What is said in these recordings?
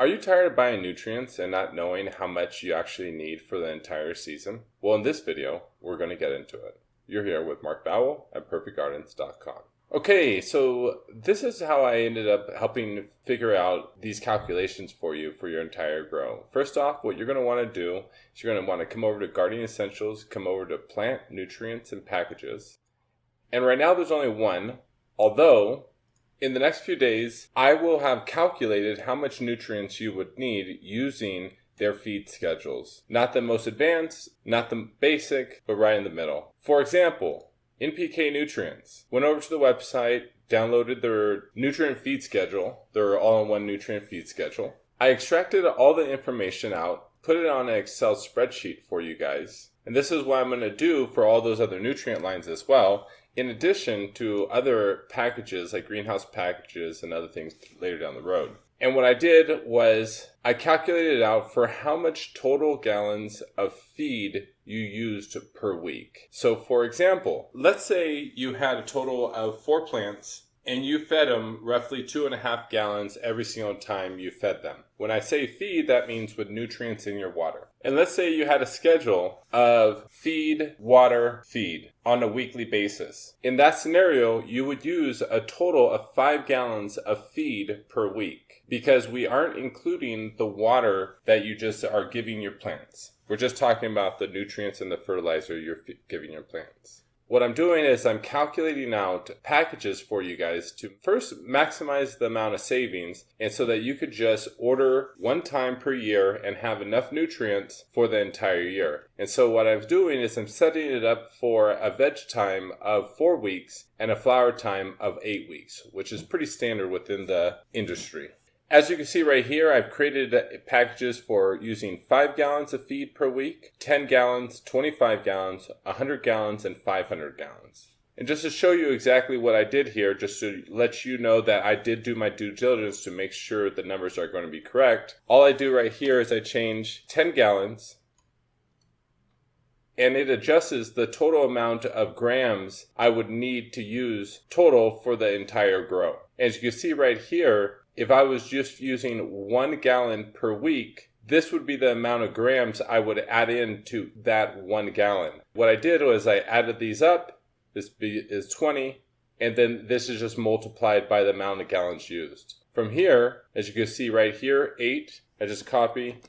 Are you tired of buying nutrients and not knowing how much you actually need for the entire season? Well, in this video, we're going to get into it. You're here with Mark Bowell at perfectgardens.com. Okay, so this is how I ended up helping figure out these calculations for you for your entire grow. First off, what you're going to want to do is you're going to want to come over to Gardening Essentials, come over to Plant Nutrients and Packages. And right now there's only one, although in the next few days, I will have calculated how much nutrients you would need using their feed schedules. Not the most advanced, not the basic, but right in the middle. For example, NPK Nutrients. Went over to the website, downloaded their nutrient feed schedule, their all-in-one nutrient feed schedule. I extracted all the information out, put it on an Excel spreadsheet for you guys. And this is what I'm going to do for all those other nutrient lines as well, in addition to other packages like greenhouse packages and other things later down the road. And what I did was I calculated out for how much total gallons of feed you used per week. So for example, let's say you had a total of 4 plants and you fed them roughly 2.5 gallons every single time you fed them. When I say feed, that means with nutrients in your water. And let's say you had a schedule of feed, water, feed on a weekly basis. In that scenario, you would use a total of 5 gallons of feed per week because we aren't including the water that you just are giving your plants. We're just talking about the nutrients and the fertilizer you're giving your plants. What I'm doing is I'm calculating out packages for you guys to first maximize the amount of savings and so that you could just order one time per year and have enough nutrients for the entire year. And so what I'm doing is I'm setting it up for a veg time of 4 weeks and a flower time of 8 weeks, which is pretty standard within the industry. As you can see right here, I've created packages for using 5 gallons of feed per week, 10 gallons, 25 gallons, 100 gallons, and 500 gallons. And just to show you exactly what I did here, just to let you know that I did do my due diligence to make sure the numbers are going to be correct, all I do right here is I change 10 gallons, and it adjusts the total amount of grams I would need to use total for the entire grow. As you can see right here, if I was just using 1 gallon per week, this would be the amount of grams I would add into that 1 gallon. What I did was I added these up. This is 20, and then this is just multiplied by the amount of gallons used. From here, as you can see right here, 8, I just copy.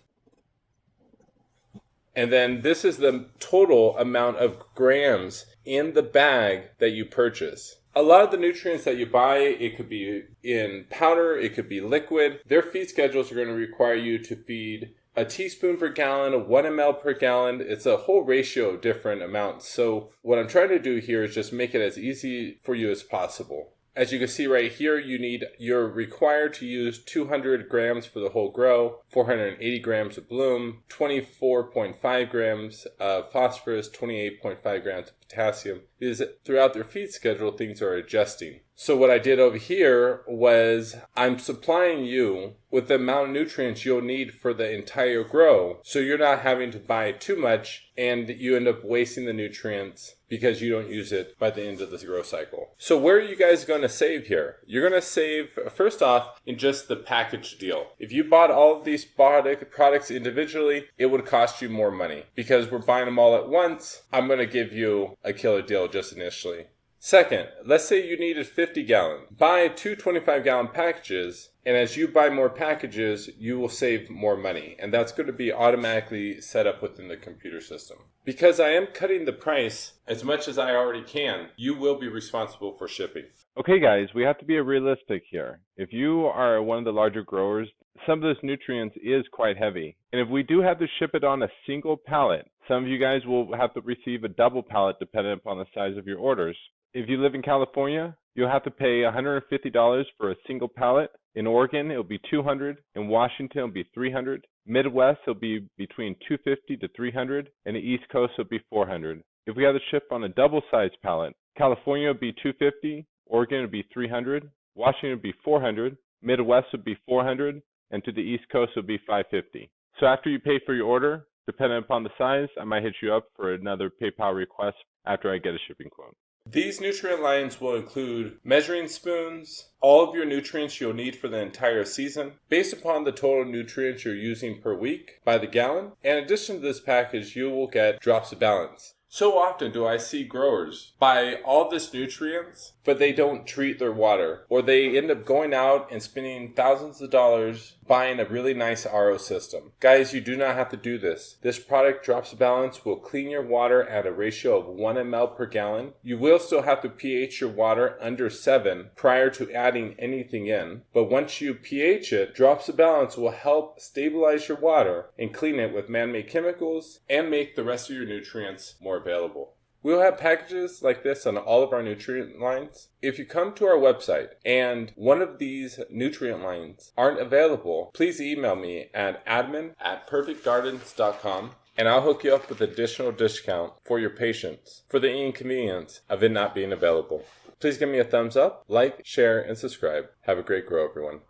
And then this is the total amount of grams in the bag that you purchase. A lot of the nutrients that you buy, it could be in powder, it could be liquid. Their feed schedules are going to require you to feed a teaspoon per gallon, 1 ml per gallon. It's a whole ratio of different amounts. So what I'm trying to do here is just make it as easy for you as possible. As you can see right here, you're required to use 200 grams for the whole grow, 480 grams of bloom, 24.5 grams of phosphorus, 28.5 grams of potassium. Because throughout their feed schedule, things are adjusting. So what I did over here was I'm supplying you with the amount of nutrients you'll need for the entire grow. So you're not having to buy too much and you end up wasting the nutrients because you don't use it by the end of the grow cycle. So where are you guys going to save here? You're going to save, first off, in just the package deal. If you bought all of these products individually, it would cost you more money. Because we're buying them all at once, I'm going to give you a killer deal just initially. Second, let's say you needed 50 gallons. Buy 2 25-gallon packages, and as you buy more packages, you will save more money. And that's going to be automatically set up within the computer system. Because I am cutting the price as much as I already can, you will be responsible for shipping. Okay guys, we have to be realistic here. If you are one of the larger growers, some of this nutrients is quite heavy. And if we do have to ship it on a single pallet, some of you guys will have to receive a double pallet depending upon the size of your orders. If you live in California, you'll have to pay $150 for a single pallet. In Oregon, it'll be $200. In Washington, it'll be $300. Midwest, it'll be between $250 to $300. And the East Coast, it'll be $400. If we have to ship on a double-sized pallet, California would be $250. Oregon would be $300. Washington would be $400. Midwest would be $400. And to the East Coast, would be $550. So after you pay for your order, depending upon the size, I might hit you up for another PayPal request after I get a shipping quote. These nutrient lines will include measuring spoons, all of your nutrients you'll need for the entire season, based upon the total nutrients you're using per week by the gallon. In addition to this package, you will get drops of balance. So often do I see growers buy all this nutrients, but they don't treat their water, or they end up going out and spending thousands of dollars buying a really nice RO system. Guys, you do not have to do this. This product, Drops of Balance, will clean your water at a ratio of 1 ml per gallon. You will still have to pH your water under 7 prior to adding anything in, but once you pH it, Drops of Balance will help stabilize your water and clean it with man-made chemicals and make the rest of your nutrients more available. We'll have packages like this on all of our nutrient lines. If you come to our website and one of these nutrient lines aren't available, please email me at admin@perfectgardens.com and I'll hook you up with additional discount for your patients for the inconvenience of it not being available. Please give me a thumbs up, like, share, and subscribe. Have a great grow, everyone.